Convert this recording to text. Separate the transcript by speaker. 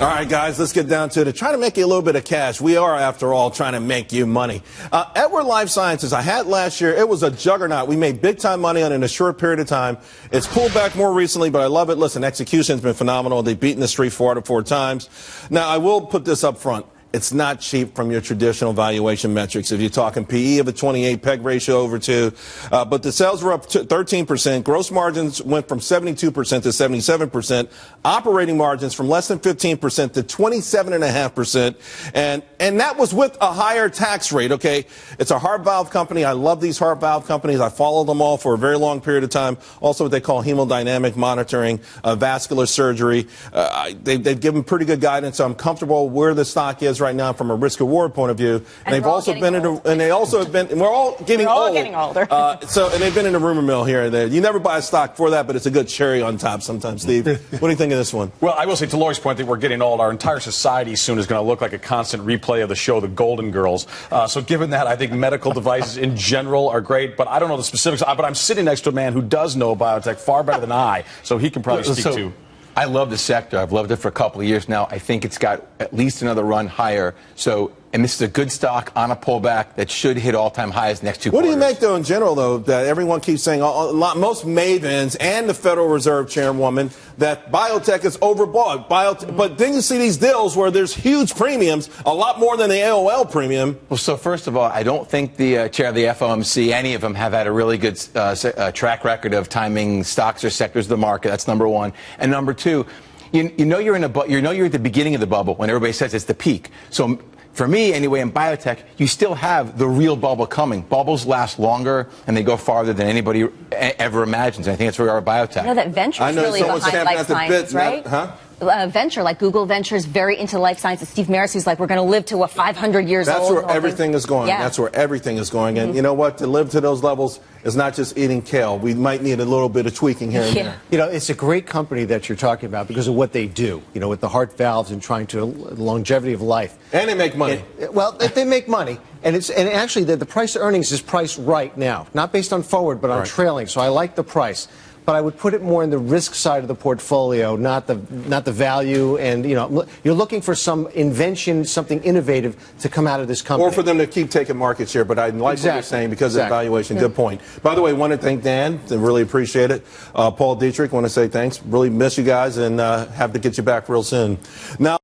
Speaker 1: All right, guys, let's get down to it. Trying to make you a little bit of cash. We are, after all, trying to make you money. Edwards Lifesciences, I had last year. It was a juggernaut. We made big-time money on it in a short period of time. It's pulled back more recently, but I love it. Listen, execution's been phenomenal. They've beaten the street 4 out of 4 times. Now, I will put this up front. It's not cheap from your traditional valuation metrics. If you're talking PE of a 28, PEG ratio over 2, but the sales were up 13%. Gross margins went from 72% to 77%. Operating margins from less than 15% to 27.5%. And that was with a higher tax rate, okay? It's a heart valve company. I love these heart valve companies. I followed them all for a very long period of time. Also what they call hemodynamic monitoring, vascular surgery. They've given pretty good guidance. So I'm comfortable where the stock is right now from a risk reward point of view. And they've also been in and they also have been, and we're all getting older. And they've been in a rumor mill here and there. You never buy a stock for that, but it's a good cherry on top sometimes, Steve. What do you think of this one?
Speaker 2: Well, I will say to Lori's point that we're getting old. Our entire society soon is going to look like a constant replay of the show The Golden Girls. So given that, I think medical devices in general are great, but I don't know the specifics. But I'm sitting next to a man who does know biotech far better than I, so he can probably speak to.
Speaker 3: I love the sector. I've loved it for a couple of years now. I think it's got at least another run higher. And this is a good stock on a pullback that should hit all-time highs next 2 quarters.
Speaker 1: What do you make, though, in general, though, that everyone keeps saying, most mavens and the Federal Reserve chairwoman, that biotech is overbought? But then you see these deals where there's huge premiums, a lot more than the AOL premium.
Speaker 3: Well, so first of all, I don't think the chair of the FOMC, any of them, have had a really good track record of timing stocks or sectors of the market. That's number one. And number two, you know you're at the beginning of the bubble when everybody says it's the peak. So for me, anyway, in biotech, you still have the real bubble coming. Bubbles last longer, and they go farther than anybody ever imagines. And I think that's where we are at biotech.
Speaker 4: You know that venture is really behind life sciences, right? Venture, like Google Ventures, very into life sciences. Steve Maris, who's like, we're going to live to 500 years old.
Speaker 1: That's where everything is going.
Speaker 4: Yeah.
Speaker 1: That's where everything is going. And you know what? To live to those levels is not just eating kale. We might need a little bit of tweaking here and there.
Speaker 5: You know, it's a great company that you're talking about because of what they do, you know, with the heart valves and trying to longevity of life.
Speaker 1: And they make money.
Speaker 5: They make money. And actually the price to earnings is priced right now, not based on forward, but on trailing. So I like the price. But I would put it more in the risk side of the portfolio, not the value. And, you know, you're looking for some invention, something innovative to come out of this company.
Speaker 1: Or for them to keep taking market share. But I like what you're saying because of the valuation. Good point. By the way, I want to thank Dan. I really appreciate it. Paul Dietrich, want to say thanks. Really miss you guys and have to get you back real soon. Now.